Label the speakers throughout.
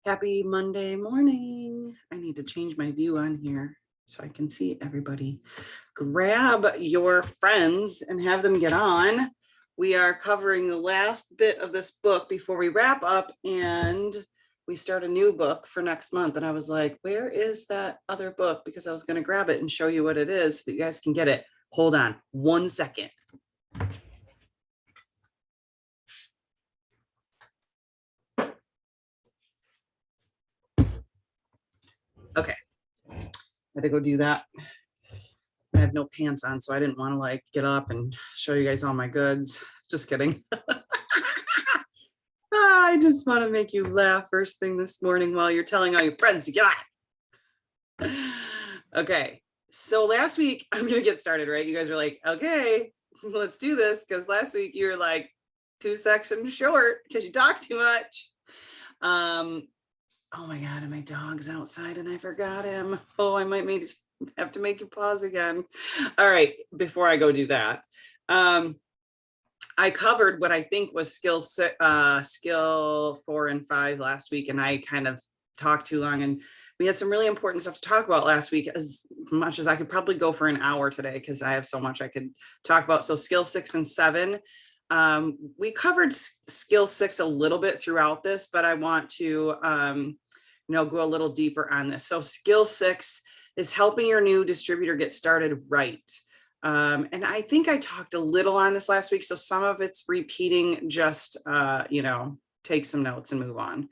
Speaker 1: Happy Monday morning. I need to change my view on here so I can see everybody. Grab your friends and have them get on. We are covering the last bit of this book before we wrap up, and we start a new book for next month. And I was like, where is that other book? Because I was going to grab it and show you what it is so you guys can get it. Hold on 1 second. Okay, I had to go do that. I have no pants on, so I didn't want to like get up and show you guys all my goods. Just kidding. I just want to make you laugh first thing this morning while you're telling all your friends to get on. Okay, so last week, I'm going to get started, right? You guys are like, okay, let's do this, because last week you were like 2 sections short because you talked too much. Oh my God, and my dog's outside and I forgot him. Oh, I might have to make you pause again. All right, before I go do that. I covered what I think was skill 4 and 5 last week, and I kind of talked too long, and we had some really important stuff to talk about last week, as much as I could probably go for an hour today because I have so much I could talk about. So skill 6 and 7. We covered skill 6 a little bit throughout this, but I want to go a little deeper on this. So skill 6 is helping your new distributor get started right. And I think I talked a little on this last week, so some of it's repeating, just, take some notes and move on.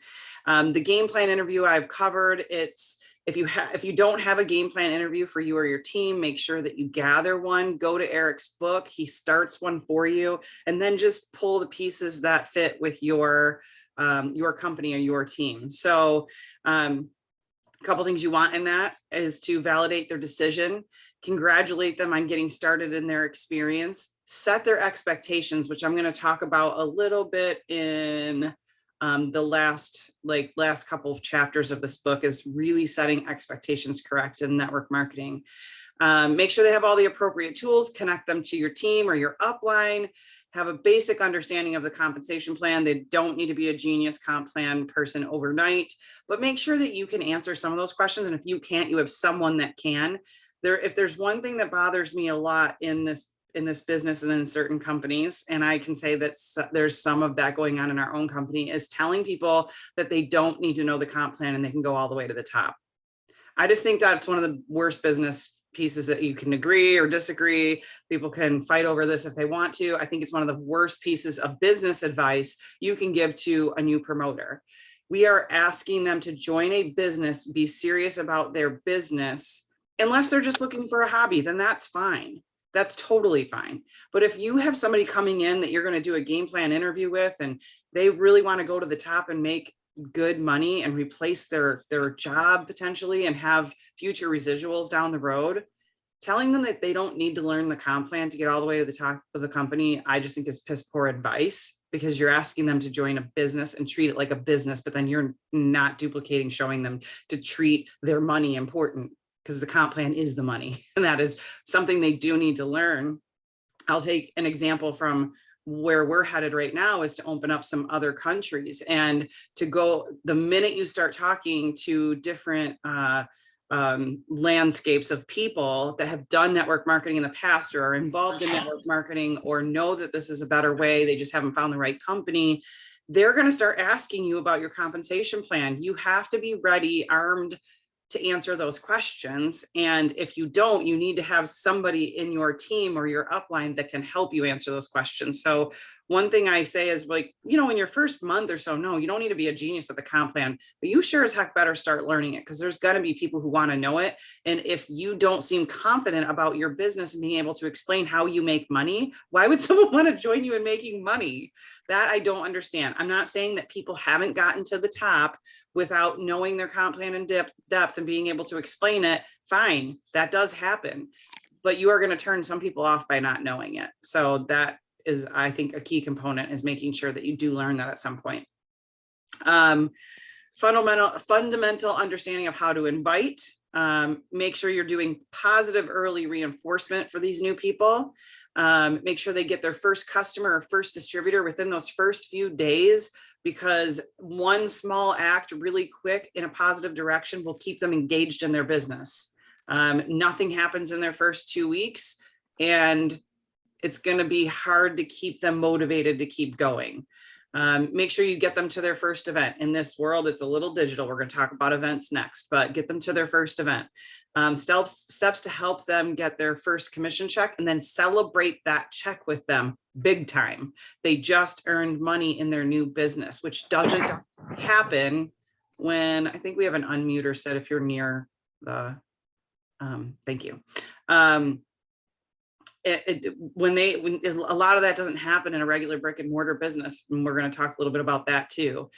Speaker 1: The game plan interview I've covered. It's if you don't have a game plan interview for you or your team, make sure that you gather one. Go to Eric's book. He starts one for you, and then just pull the pieces that fit with your company or your team. So a couple things you want in that is to validate their decision, congratulate them on getting started in their experience, set their expectations, which I'm going to talk about a little bit in the last couple of chapters of this book, is really setting expectations correct in network marketing. Make sure they have all the appropriate tools, connect them to your team or your upline, have a basic understanding of the compensation plan. They don't need to be a genius comp plan person overnight, but make sure that you can answer some of those questions. And if you can't, you have someone that can. If there's one thing that bothers me a lot in this business and in certain companies, and I can say that there's some of that going on in our own company, is telling people that they don't need to know the comp plan and they can go all the way to the top. I just think that's one of the worst business pieces that you can agree or disagree. People can fight over this if they want to. I think it's one of the worst pieces of business advice you can give to a new promoter. We are asking them to join a business, be serious about their business. Unless they're just looking for a hobby, then that's fine. That's totally fine. But if you have somebody coming in that you're going to do a game plan interview with, and they really want to go to the top and make good money and replace their job potentially and have future residuals down the road, telling them that they don't need to learn the comp plan to get all the way to the top of the company, I just think is piss poor advice, because you're asking them to join a business and treat it like a business, but then you're not duplicating, showing them to treat their money important, because the comp plan is the money, and that is something they do need to learn. I'll take an example from where we're headed right now, is to open up some other countries, and to go, the minute you start talking to different landscapes of people that have done network marketing in the past, or are involved in network marketing, or know that this is a better way, they just haven't found the right company, they're going to start asking you about your compensation plan. You have to be ready, armed to answer those questions. And if you don't, you need to have somebody in your team or your upline that can help you answer those questions. So one thing I say is, like, in your first month or so, no, you don't need to be a genius at the comp plan, but you sure as heck better start learning it, because there's going to be people who want to know it. And if you don't seem confident about your business and being able to explain how you make money, why would someone want to join you in making money? That I don't understand. I'm not saying that people haven't gotten to the top without knowing their comp plan in depth and being able to explain it. Fine, that does happen, but you are going to turn some people off by not knowing it. So that is, I think, a key component, is making sure that you do learn that at some point. Fundamental understanding of how to invite. Make sure you're doing positive early reinforcement for these new people. Make sure they get their first customer or first distributor within those first few days, because one small act really quick in a positive direction will keep them engaged in their business. Nothing happens in their first 2 weeks, and it's going to be hard to keep them motivated to keep going. Make sure you get them to their first event. In this world, it's a little digital. We're going to talk about events next, but get them to their first event. Steps to help them get their first commission check, and then celebrate that check with them big time. They just earned money in their new business, which doesn't happen when, I think we have an unmuter set if you're near the, thank you. When a lot of that doesn't happen in a regular brick and mortar business, and we're going to talk a little bit about that too.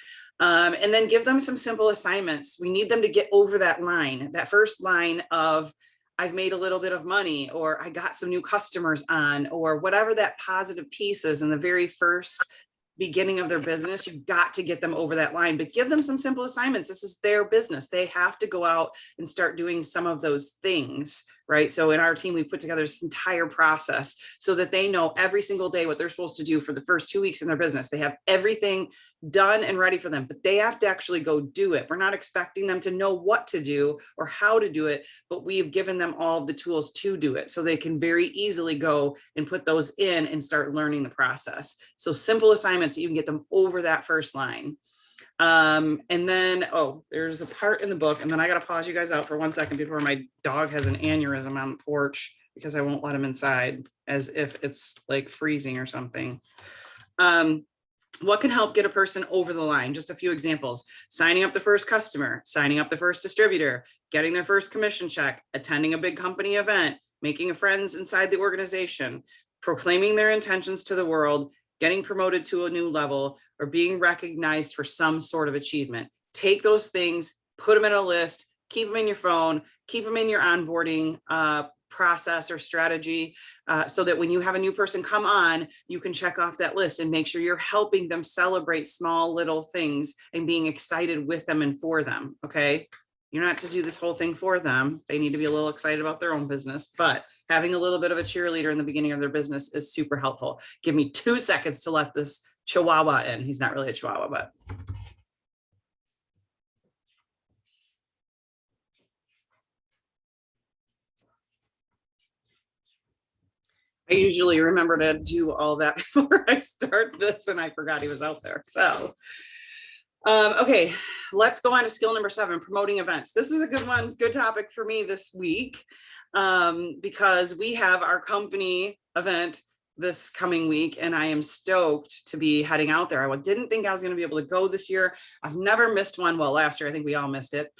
Speaker 1: And then give them some simple assignments. We need them to get over that line, that first line of, I've made a little bit of money, or I got some new customers on, or whatever that positive piece is in the very first beginning of their business. You've got to get them over that line, but give them some simple assignments. This is their business. They have to go out and start doing some of those things, right? So in our team, we put together this entire process so that they know every single day what they're supposed to do for the first 2 weeks in their business. They have everything done and ready for them, but they have to actually go do it. We're not expecting them to know what to do or how to do it, but we've given them all of the tools to do it so they can very easily go and put those in and start learning the process. So simple assignments, you can get them over that first line. And then, there's a part in the book, and then I got to pause you guys out for 1 second before my dog has an aneurysm on the porch because I won't let him inside, as if it's like freezing or something. What can help get a person over the line? Just a few examples: signing up the first customer, signing up the first distributor, getting their first commission check, attending a big company event, making friends inside the organization, proclaiming their intentions to the world, getting promoted to a new level, or being recognized for some sort of achievement. Take those things, put them in a list, keep them in your phone, keep them in your onboarding process or strategy, so that when you have a new person come on, you can check off that list and make sure you're helping them celebrate small little things and being excited with them and for them. Okay. You're not to do this whole thing for them. They need to be a little excited about their own business, but having a little bit of a cheerleader in the beginning of their business is super helpful. Give me 2 seconds to let this Chihuahua in. He's not really a Chihuahua, but. I usually remember to do all that before I start this, and I forgot he was out there. So, okay, let's go on to skill number 7, promoting events. This was a good one, good topic for me this week, because we have our company event this coming week, and I am stoked to be heading out there. I didn't think I was going to be able to go this year. I've never missed one. Well, last year, I think we all missed it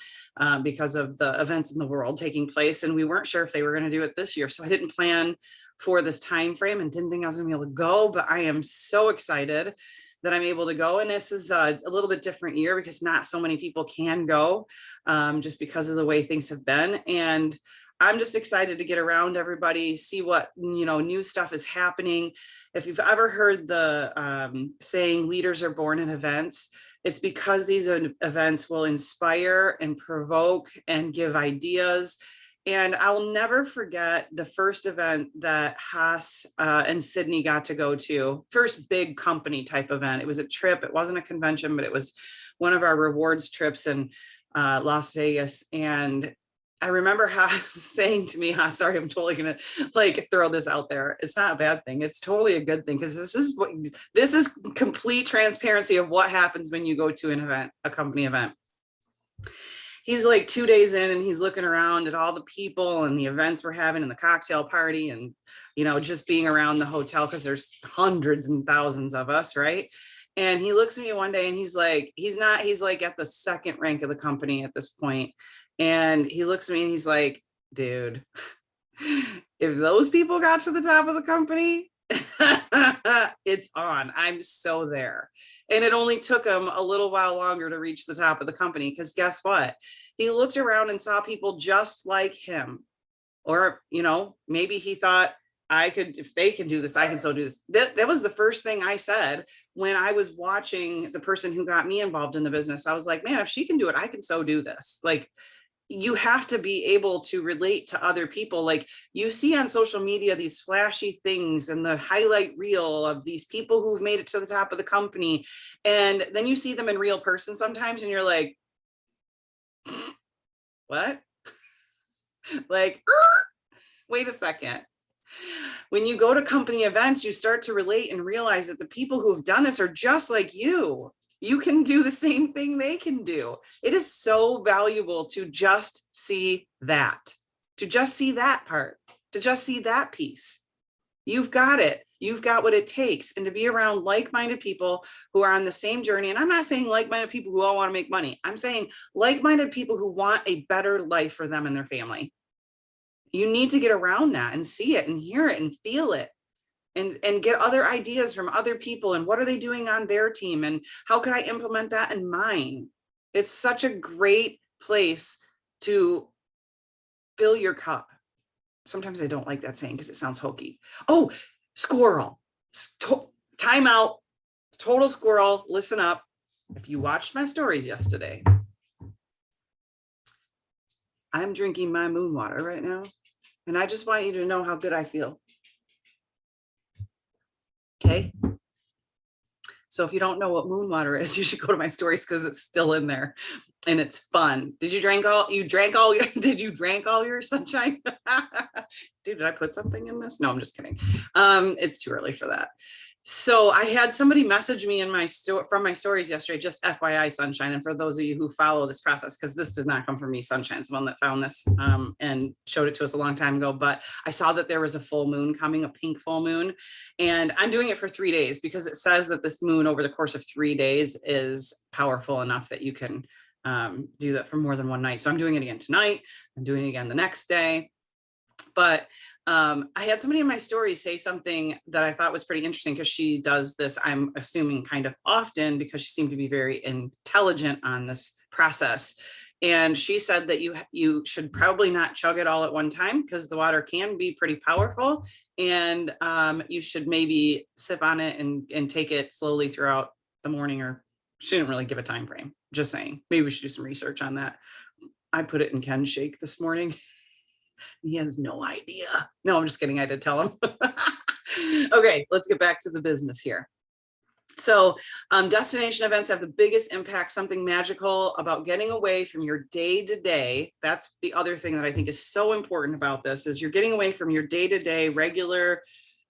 Speaker 1: because of the events in the world taking place, and we weren't sure if they were going to do it this year. So I didn't plan for this time frame and didn't think I was going to be able to go, but I am so excited that I'm able to go. And this is a little bit different year because not so many people can go, just because of the way things have been. And I'm just excited to get around everybody, see what, new stuff is happening. If you've ever heard the saying, leaders are born in events, it's because these events will inspire and provoke and give ideas. And I'll never forget the first event that Haas and Sydney got to go to, first big company type event. It was a trip. It wasn't a convention, but it was one of our rewards trips in Las Vegas. And I remember Haas saying to me, sorry, I'm totally going to throw this out there. It's not a bad thing. It's totally a good thing, because this is complete transparency of what happens when you go to an event, a company event. He's like 2 days in and he's looking around at all the people and the events we're having and the cocktail party and, just being around the hotel, because there's hundreds and thousands of us. Right. And he looks at me one day and he's like at the second rank of the company at this point. And he looks at me and he's like, dude, if those people got to the top of the company, it's on. I'm so there. And it only took him a little while longer to reach the top of the company, because guess what? He looked around and saw people just like him. Or, maybe he thought, if they can do this, I can so do this. That was the first thing I said when I was watching the person who got me involved in the business. I was like, man, if she can do it, I can so do this. Like, you have to be able to relate to other people. Like you see on social media, these flashy things and the highlight reel of these people who've made it to the top of the company. And then you see them in real person sometimes and you're like, what? Like, wait a second. When you go to company events, you start to relate and realize that the people who have done this are just like you. You can do the same thing they can do. It is so valuable to just see that, to just see that part, to just see that piece. You've got it. You've got what it takes. And to be around like-minded people who are on the same journey. And I'm not saying like-minded people who all want to make money. I'm saying like-minded people who want a better life for them and their family. You need to get around that and see it and hear it and feel it. And get other ideas from other people and what are they doing on their team and how can I implement that in mine? It's such a great place to fill your cup. Sometimes I don't like that saying because it sounds hokey. Oh, squirrel, time out, total squirrel, listen up. If you watched my stories yesterday, I'm drinking my moon water right now. And I just want you to know how good I feel. Okay. So if you don't know what moon water is, you should go to my stories because it's still in there and it's fun. Did you drink all your sunshine? Dude, did I put something in this? No, I'm just kidding. It's too early for that. So I had somebody message me in my from my stories yesterday, just FYI Sunshine. And for those of you who follow this process, because this did not come from me, Sunshine's the one that found this and showed it to us a long time ago. But I saw that there was a full moon coming, a pink full moon. And I'm doing it for 3 days because it says that this moon over the course of 3 days is powerful enough that you can do that for more than one night. So I'm doing it again tonight. I'm doing it again the next day. But I had somebody in my story say something that I thought was pretty interesting because she does this, I'm assuming kind of often because she seemed to be very intelligent on this process. And she said that you should probably not chug it all at one time because the water can be pretty powerful. And you should maybe sip on it and take it slowly throughout the morning, or she didn't really give a time frame. Just saying, maybe we should do some research on that. I put it in Ken's shake this morning. He has no idea. No, I'm just kidding. I did tell him. Okay, let's get back to the business here. So destination events have the biggest impact, something magical about getting away from your day-to-day. That's the other thing that I think is so important about this is you're getting away from your day-to-day, regular,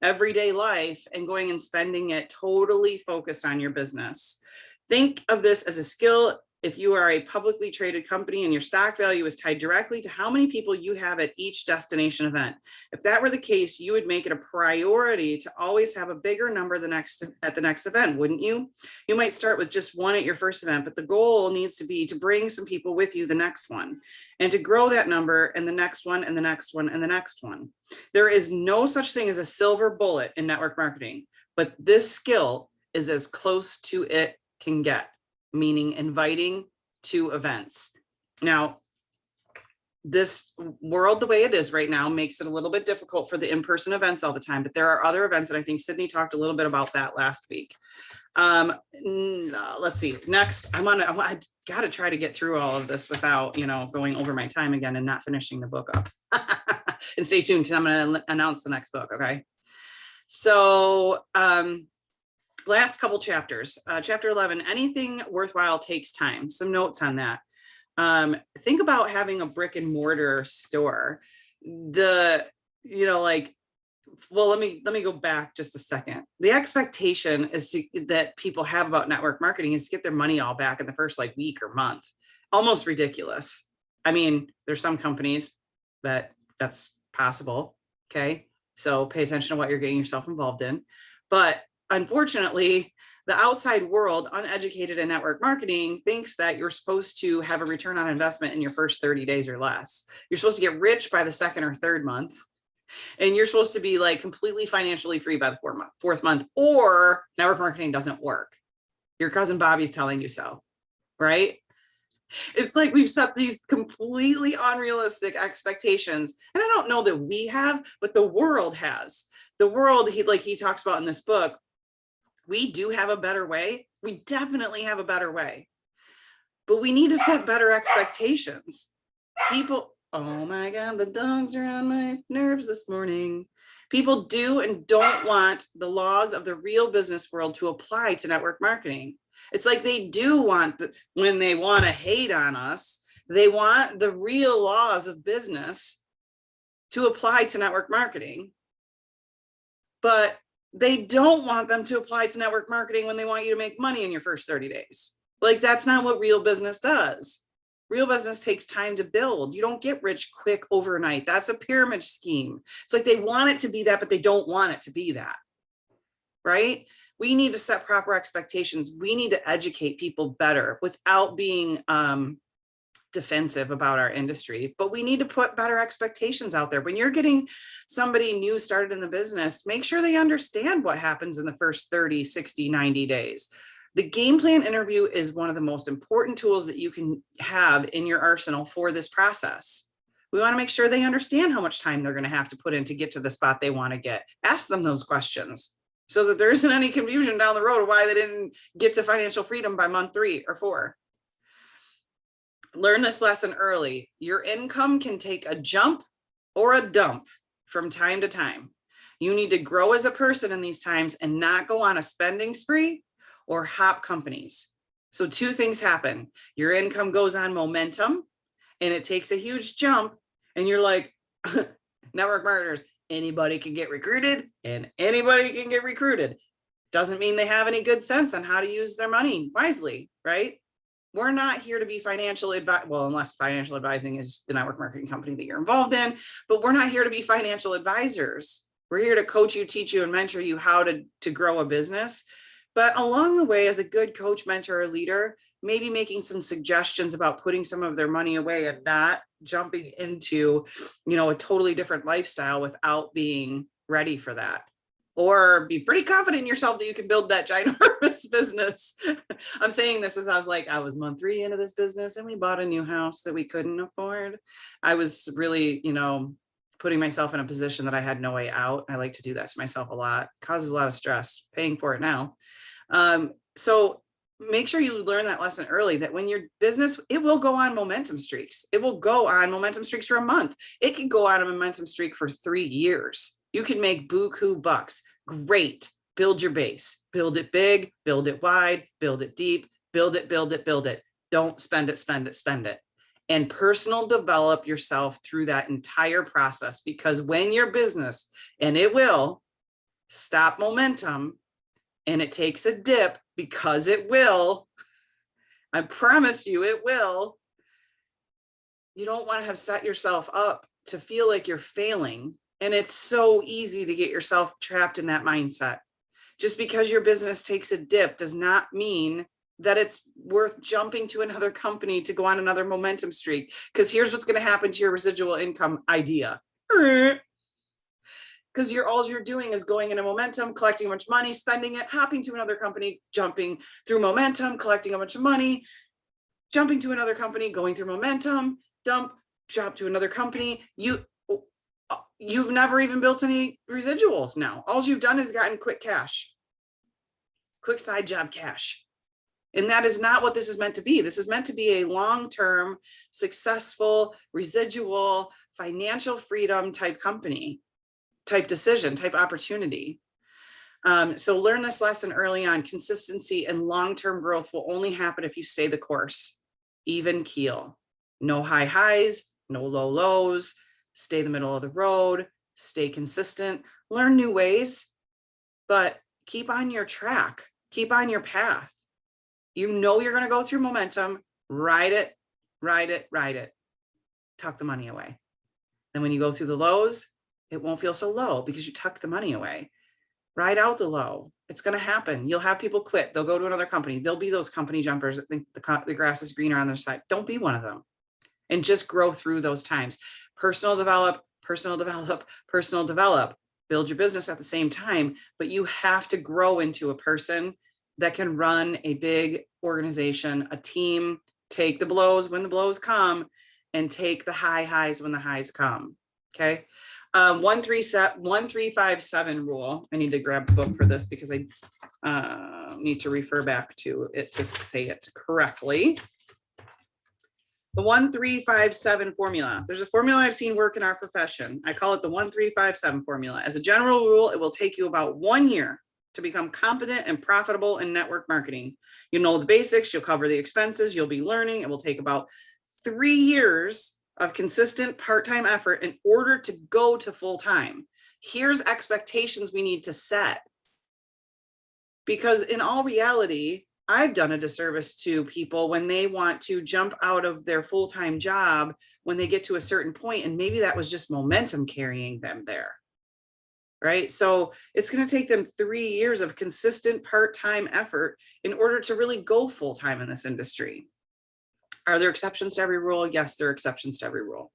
Speaker 1: everyday life and going and spending it totally focused on your business. Think of this as a skill. If you are a publicly traded company and your stock value is tied directly to how many people you have at each destination event. If that were the case, you would make it a priority to always have a bigger number at the next event, wouldn't you? You might start with just one at your first event, but the goal needs to be to bring some people with you the next one and to grow that number and the next one and the next one and the next one. There is no such thing as a silver bullet in network marketing, but this skill is as close to it can get, meaning inviting to events. Now, this world, the way it is right now, makes it a little bit difficult for the in-person events all the time, but there are other events, and I think Sydney talked a little bit about that last week. Let's see, next, I got to try to get through all of this without, going over my time again and not finishing the book up. And stay tuned because I'm going to announce the next book, okay? So, last couple chapters, chapter 11, anything worthwhile takes time. Some notes on that. Think about having a brick and mortar store. Let me go back just a second. The expectation is that people have about network marketing is to get their money all back in the first week or month. Almost ridiculous. I mean, there's some companies that's possible. Okay. So pay attention to what you're getting yourself involved in. But unfortunately, the outside world, uneducated in network marketing, thinks that you're supposed to have a return on investment in your first 30 days or less. You're supposed to get rich by the second or third month. And you're supposed to be completely financially free by the fourth month, or network marketing doesn't work. Your cousin Bobby's telling you so, right? It's like we've set these completely unrealistic expectations. And I don't know that we have, but the world has. The world, he talks about in this book, we do have a better way. We definitely have a better way, but we need to set better expectations. People, oh my God, the dogs are on my nerves this morning. People do and don't want the laws of the real business world to apply to network marketing. It's like they do want when they want to hate on us, they want the real laws of business to apply to network marketing, but they don't want them to apply to network marketing when they want you to make money in your first 30 days. Like, that's not what real business does. Real business takes time to build. You don't get rich quick overnight. That's a pyramid scheme. It's like they want it to be that, but they don't want it to be that, right? We need to set proper expectations. We need to educate people better without being defensive about our industry, but we need to put better expectations out there. When you're getting somebody new started in the business, make sure they understand what happens in the first 30, 60, 90 days. The game plan interview is one of the most important tools that you can have in your arsenal for this process. We want to make sure they understand how much time they're going to have to put in to get to the spot they want to get. Ask them those questions so that there isn't any confusion down the road of why they didn't get to financial freedom by month 3 or 4. Learn this lesson early. Your income can take a jump or a dump from time to time. You need to grow as a person in these times and not go on a spending spree or hop companies. So 2 things happen. Your income goes on momentum and it takes a huge jump and you're like, network marketers, anybody can get recruited and anybody can get recruited. Doesn't mean they have any good sense on how to use their money wisely, right? We're not here to be financial advice. Well, unless financial advising is the network marketing company that you're involved in, but we're not here to be financial advisors. We're here to coach you, teach you, and mentor you how to grow a business. But along the way, as a good coach, mentor, or leader, maybe making some suggestions about putting some of their money away and not jumping into, a totally different lifestyle without being ready for that. Or be pretty confident in yourself that you can build that ginormous business. I'm saying this as I was month 3 into this business and we bought a new house that we couldn't afford. I was really, putting myself in a position that I had no way out. I like to do that to myself a lot. It causes a lot of stress, paying for it now. So make sure you learn that lesson early, that when your business, it will go on momentum streaks. It will go on momentum streaks for a month. It can go on a momentum streak for 3 years. You can make buku bucks. Great. Build your base. Build it big, build it wide, build it deep, build it, build it, build it. Don't spend it, spend it, spend it. And personal develop yourself through that entire process, because when your business, and it will, stop momentum and it takes a dip, because it will, I promise you it will, you don't want to have set yourself up to feel like you're failing. And it's so easy to get yourself trapped in that mindset. Just because your business takes a dip does not mean that it's worth jumping to another company to go on another momentum streak. Because here's what's going to happen to your residual income idea. Because all you're doing is going into momentum, collecting a bunch of money, spending it, hopping to another company, jumping through momentum, collecting a bunch of money, jumping to another company, going through momentum, dump, jump to another company. You've never even built any residuals now. All you've done is gotten quick cash, quick side job cash. And that is not what this is meant to be. This is meant to be a long-term, successful, residual, financial freedom type company, type decision, type opportunity. So learn this lesson early on. Consistency and long-term growth will only happen if you stay the course. Even keel. No high highs, no low lows. Stay the middle of the road, stay consistent, learn new ways, but keep on your track, keep on your path. You're going to go through momentum, ride it, ride it, ride it, tuck the money away. Then when you go through the lows, it won't feel so low because you tuck the money away. Ride out the low. It's going to happen. You'll have people quit. They'll go to another company. There'll be those company jumpers that think the grass is greener on their side. Don't be one of them. And just grow through those times. Personal develop, personal develop, personal develop. Build your business at the same time, but you have to grow into a person that can run a big organization, a team, take the blows when the blows come, and take the high highs when the highs come. Okay. 1357 rule. I need to grab the book for this because I need to refer back to it to say it correctly. The 1-3-5-7 formula. There's a formula I've seen work in our profession. I call it the 1-3-5-7 formula. As a general rule, it will take you about 1 year to become competent and profitable in network marketing. You know the basics, you'll cover the expenses, you'll be learning. It will take about 3 years of consistent part-time effort in order to go to full-time. Here's expectations we need to set. Because in all reality, I've done a disservice to people when they want to jump out of their full-time job when they get to a certain point, and maybe that was just momentum carrying them there. Right? So it's going to take them 3 years of consistent part-time effort in order to really go full-time in this industry. Are there exceptions to every rule? Yes, there are exceptions to every rule.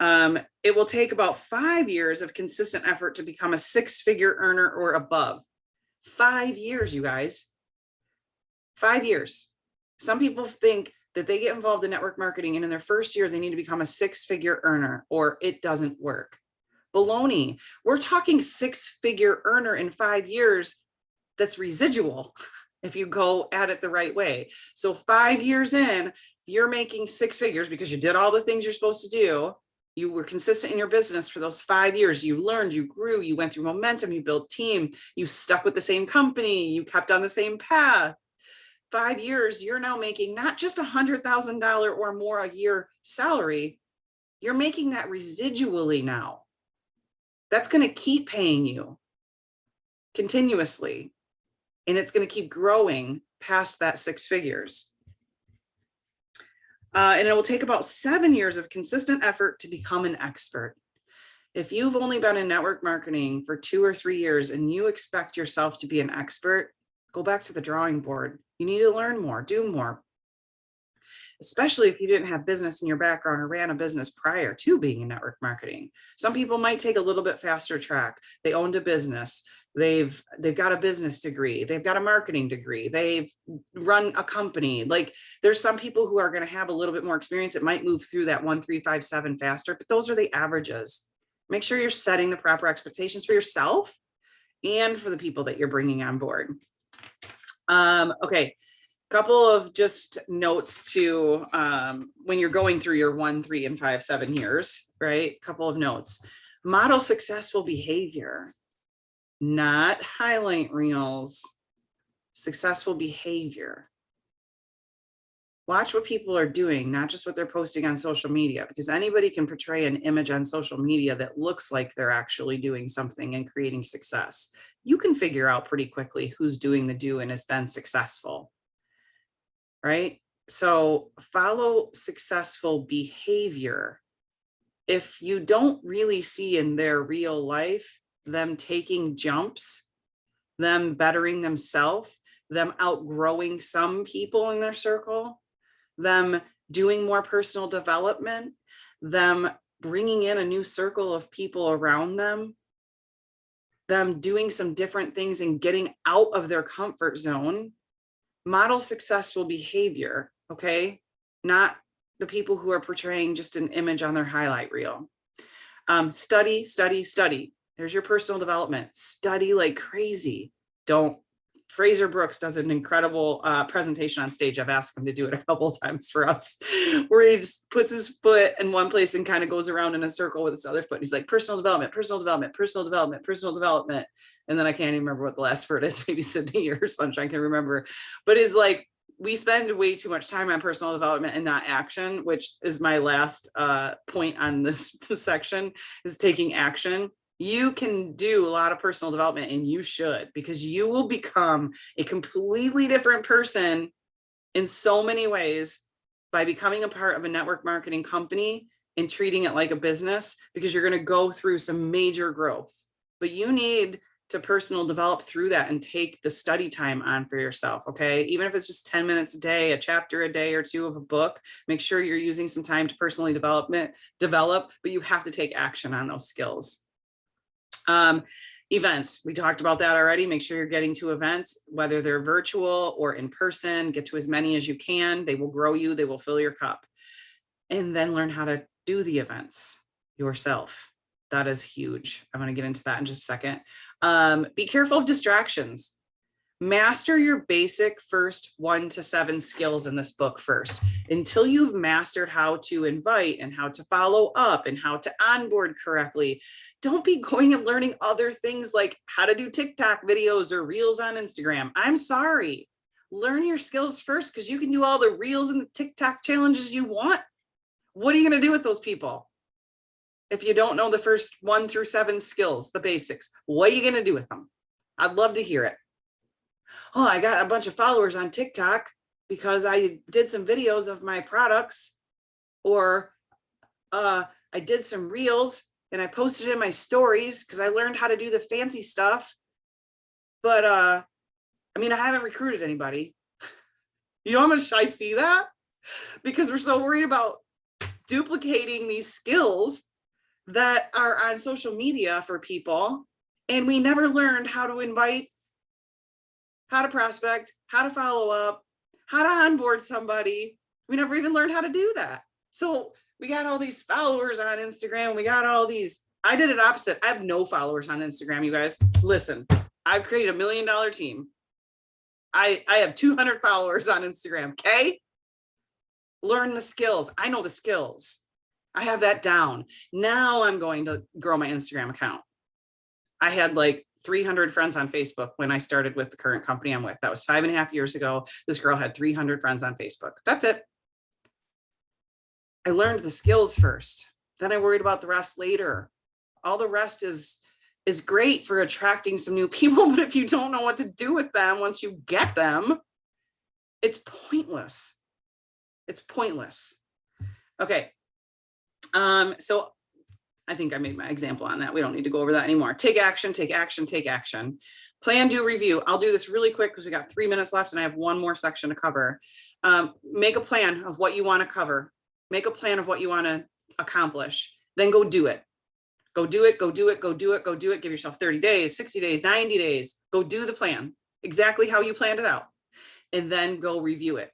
Speaker 1: It will take about 5 years of consistent effort to become a 6-figure earner or above. 5 years, you guys. 5 years. Some people think that they get involved in network marketing and in their first year, they need to become a 6-figure earner or it doesn't work. Baloney. We're talking 6-figure earner in 5 years. That's residual if you go at it the right way. So 5 years in, you're making 6 figures because you did all the things you're supposed to do. You were consistent in your business for those 5 years. You learned, you grew, you went through momentum, you built team, you stuck with the same company, you kept on the same path. 5 years, you're now making not just $100,000 or more a year salary, you're making that residually now. That's going to keep paying you continuously, and it's going to keep growing past that 6 figures. And it will take about 7 years of consistent effort to become an expert. If you've only been in network marketing for 2 or 3 years and you expect yourself to be an expert, go back to the drawing board. You need to learn more, do more. Especially if you didn't have business in your background or ran a business prior to being in network marketing. Some people might take a little bit faster track. They owned a business. They've got a business degree. They've got a marketing degree. They've run a company. Like there's some people who are going to have a little bit more experience that might move through that 1-3-5-7 faster, but those are the averages. Make sure you're setting the proper expectations for yourself and for the people that you're bringing on board. Okay. Couple of just notes to when you're going through your 1, 3, and 5, 7 years, right? Couple of notes. Model successful behavior, not highlight reels, successful behavior. Watch what people are doing, not just what they're posting on social media, because anybody can portray an image on social media that looks like they're actually doing something and creating success. You can figure out pretty quickly who's doing the do and has been successful. Right? So follow successful behavior. If you don't really see in their real life, them taking jumps, them bettering themselves, them outgrowing some people in their circle, them doing more personal development, them bringing in a new circle of people around them doing some different things and getting out of their comfort zone. Model successful behavior, okay? Not the people who are portraying just an image on their highlight reel. Study, study, study. There's your personal development. Study like crazy. Fraser Brooks does an incredible presentation on stage. I've asked him to do it a couple of times for us, where he just puts his foot in one place and kind of goes around in a circle with his other foot. He's like, personal development, personal development, personal development, personal development. And then I can't even remember what the last word is. Maybe Sydney or Sunshine can remember. But it's like, we spend way too much time on personal development and not action, which is my last point on this section, is taking action. You can do a lot of personal development, and you should, because you will become a completely different person in so many ways by becoming a part of a network marketing company and treating it like a business, because you're going to go through some major growth. But you need to personal develop through that and take the study time on for yourself. Okay. Even if it's just 10 minutes a day, a chapter a day or 2 of a book, make sure you're using some time to personally develop, but you have to take action on those skills. Events. We talked about that already. Make sure you're getting to events, whether they're virtual or in person. Get to as many as you can. They will grow you. They will fill your cup. And then learn how to do the events yourself. That is huge. I'm going to get into that in just a second. Be careful of distractions. Master your basic first 1 to 7 skills in this book first. Until you've mastered how to invite and how to follow up and how to onboard correctly, don't be going and learning other things like how to do TikTok videos or reels on Instagram. I'm sorry. Learn your skills first, because you can do all the reels and the TikTok challenges you want. What are you going to do with those people? If you don't know the first 1 through 7 skills, the basics, what are you going to do with them? I'd love to hear it. Oh, I got a bunch of followers on TikTok because I did some videos of my products, or I did some reels and I posted in my stories because I learned how to do the fancy stuff. But I mean, I haven't recruited anybody. You know how much I see that? Because we're so worried about duplicating these skills that are on social media for people. And we never learned how to invite, how to prospect, how to follow up, how to onboard somebody. We never even learned how to do that. So we got all these followers on Instagram. We got all these. I did it opposite. I have no followers on Instagram, you guys. Listen, I've created $1 million team. I have 200 followers on Instagram. Okay. Learn the skills. I know the skills. I have that down. Now I'm going to grow my Instagram account. I had like 300 friends on Facebook when I started with the current company I'm with. That was 5.5 years ago. This girl had 300 friends on Facebook. That's it. I learned the skills first. Then I worried about the rest later. All the rest is great for attracting some new people, but if you don't know what to do with them once you get them, it's pointless. It's pointless. Okay. So I think I made my example on that. We don't need to go over that anymore. Take action, take action, take action. Plan, do, review. I'll do this really quick because we got 3 minutes left and I have one more section to cover. Make a plan of what you want to cover. Make a plan of what you want to accomplish. Then go do it. Go do it, go do it, go do it, go do it. Give yourself 30 days, 60 days, 90 days. Go do the plan exactly how you planned it out. And then go review it.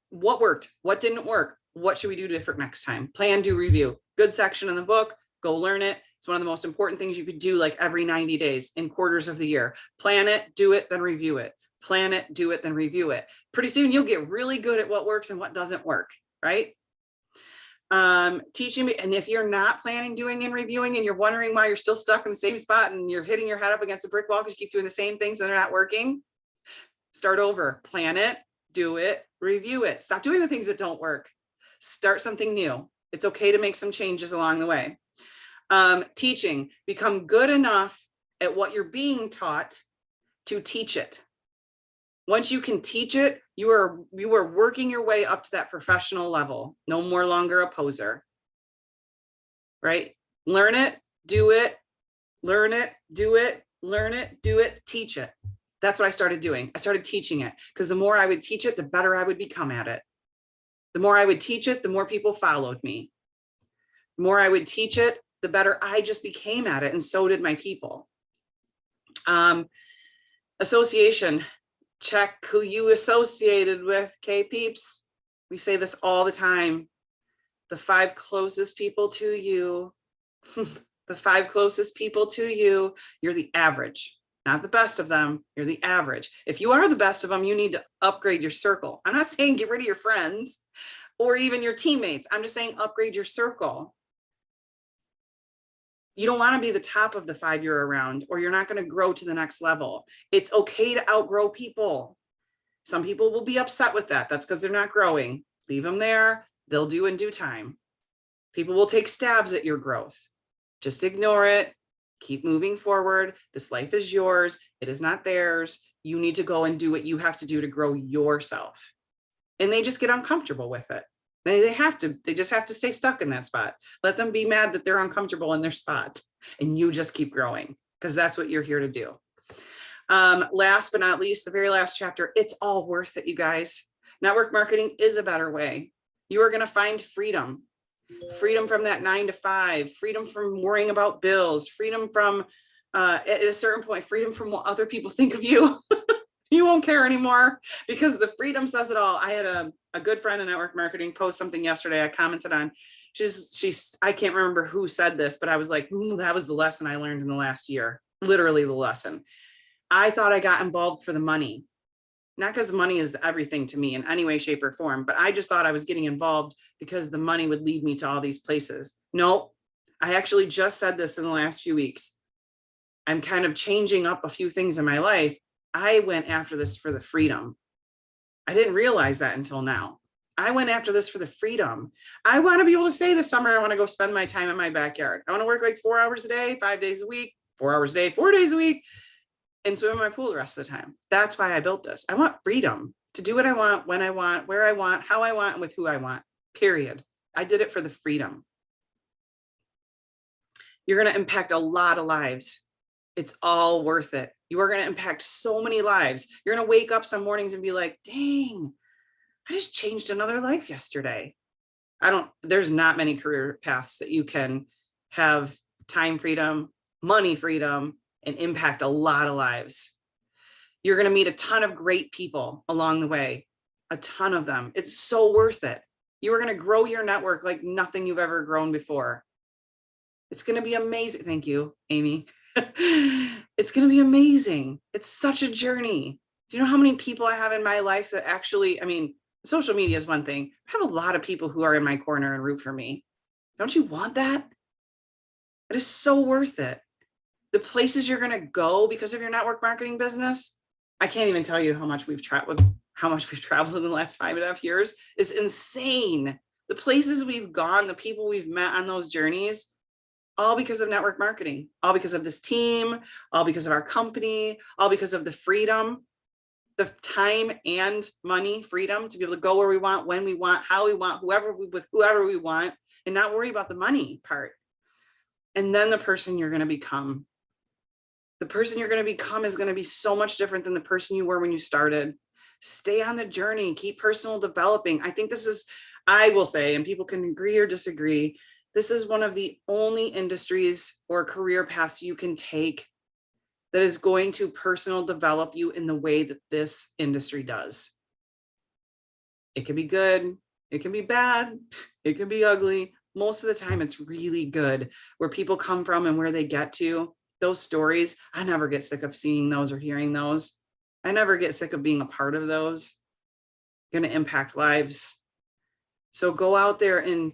Speaker 1: What worked? What didn't work? What should we do different next time? Plan, do, review. Good section in the book. Go learn it. It's one of the most important things you could do, like every 90 days in quarters of the year. Plan it, do it, then review it. Plan it, do it, then review it. Pretty soon you'll get really good at what works and what doesn't work, right? Teaching me, and if you're not planning, doing, and reviewing, and you're wondering why you're still stuck in the same spot and you're hitting your head up against a brick wall because you keep doing the same things and they're not working, start over. Plan it, do it, review it. Stop doing the things that don't work. Start something new. It's okay to make some changes along the way. Teaching, become good enough at what you're being taught to teach it. Once you can teach it, you are working your way up to that professional level. No more longer a poser, right? Learn it, do it, learn it, do it, learn it, do it, teach it. That's what I started doing. I started teaching it because the more I would teach it, the better I would become at it. The more I would teach it, the more people followed me. The more I would teach it, the better I just became at it. And so did my people. Association, check who you associated with. Okay, peeps, we say this all the time. The 5 closest people to you, the 5 closest people to you, you're the average. Not the best of them, you're the average. If you are the best of them, you need to upgrade your circle. I'm not saying get rid of your friends or even your teammates. I'm just saying upgrade your circle. You don't want to be the top of the 5 you're around, or you're not going to grow to the next level. It's okay to outgrow people. Some people will be upset with that. That's because they're not growing. Leave them there. They'll do in due time. People will take stabs at your growth. Just ignore it. Keep moving forward. This life is yours. It is not theirs. You need to go and do what you have to do to grow yourself. And they just get uncomfortable with it. They just have to stay stuck in that spot. Let them be mad that they're uncomfortable in their spot, and you just keep growing, because that's what you're here to do. Last but not least, the very last chapter, it's all worth it, you guys. Network marketing is a better way. You are going to find freedom. Freedom from that 9 to 5, freedom from worrying about bills, freedom from, at a certain point, freedom from what other people think of you. You won't care anymore, because the freedom says it all. I had a good friend in network marketing post something yesterday I commented on. I can't remember who said this, but I was like, that was the lesson I learned in the last year. Literally the lesson. I thought I got involved for the money, not because money is everything to me in any way, shape, or form, but I just thought I was getting involved because the money would lead me to all these places. No, I actually just said this in the last few weeks. I'm kind of changing up a few things in my life. I went after this for the freedom. I didn't realize that until now. I went after this for the freedom. I want to be able to say this summer, I want to go spend my time in my backyard. I want to work like 4 hours a day, 5 days a week, 4 hours a day, 4 days a week, and swim in my pool the rest of the time. That's why I built this. I want freedom to do what I want, when I want, where I want, how I want, and with who I want, period. I did it for the freedom. You're going to impact a lot of lives. It's all worth it. You are going to impact so many lives. You're going to wake up some mornings and be like, dang, I just changed another life yesterday. There's not many career paths that you can have time freedom, money freedom, and impact a lot of lives. You're going to meet a ton of great people along the way, a ton of them. It's so worth it. You are going to grow your network like nothing you've ever grown before. It's going to be amazing. Thank you, Amy. It's going to be amazing. It's such a journey. Do you know how many people I have in my life that actually, I mean, social media is one thing. I have a lot of people who are in my corner and root for me. Don't you want that? It is so worth it. The places you're going to go because of your network marketing business, I can't even tell you how much we've traveled in the last 5.5 years is insane. The places we've gone, the people we've met on those journeys, all because of network marketing, all because of this team, all because of our company, all because of the freedom, the time and money freedom to be able to go where we want, when we want, how we want, with whoever we want, and not worry about the money part. And then the person you're going to become. The person you're going to become is going to be so much different than the person you were when you started. Stay on the journey, keep personal developing. I think this is, I will say, and people can agree or disagree, this is one of the only industries or career paths you can take that is going to personal develop you in the way that this industry does. It can be good, it can be bad, it can be ugly. Most of the time it's really good. Where people come from and where they get to, those stories, I never get sick of seeing those or hearing those. I never get sick of being a part of those. Going to impact lives. So go out there, and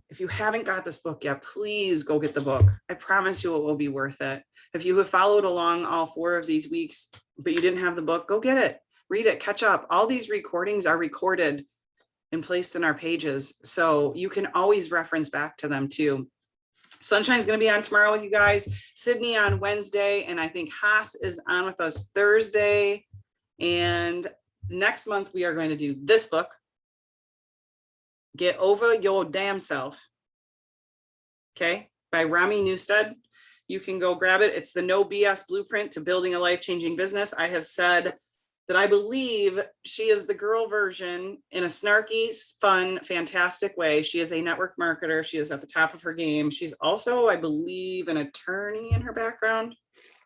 Speaker 1: if you haven't got this book yet, please go get the book. I promise you it will be worth it. If you have followed along all 4 of these weeks, but you didn't have the book, go get it, read it, catch up. All these recordings are recorded and placed in our pages, so you can always reference back to them too. Sunshine's going to be on tomorrow with you guys, Sydney on Wednesday, and I think Haas is on with us Thursday. And next month we are going to do this book, Get Over Your Damn Self, okay, by Rami Newstead. You can go grab it. It's the no BS blueprint to building a life-changing business. I have said that I believe she is the girl version in a snarky, fun, fantastic way. She is a network marketer. She is at the top of her game. She's also, I believe, an attorney in her background.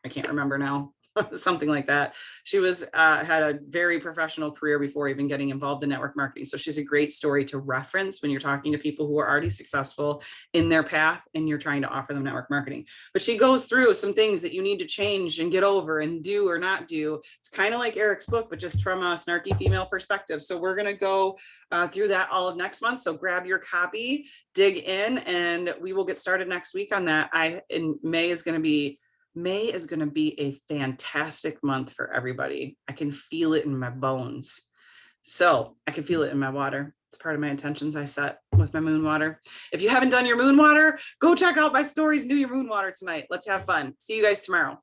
Speaker 1: I can't remember now. Something like that. She was had a very professional career before even getting involved in network marketing. So she's a great story to reference when you're talking to people who are already successful in their path and you're trying to offer them network marketing. But she goes through some things that you need to change and get over and do or not do. It's kind of like Eric's book, but just from a snarky female perspective. So we're going to go through that all of next month. So grab your copy, dig in, and we will get started next week on that. May is going to be a fantastic month for everybody. I can feel it in my bones. So I can feel it in my water. It's part of my intentions I set with my moon water. If you haven't done your moon water, go check out my stories and do your moon water tonight. Let's have fun. See you guys tomorrow.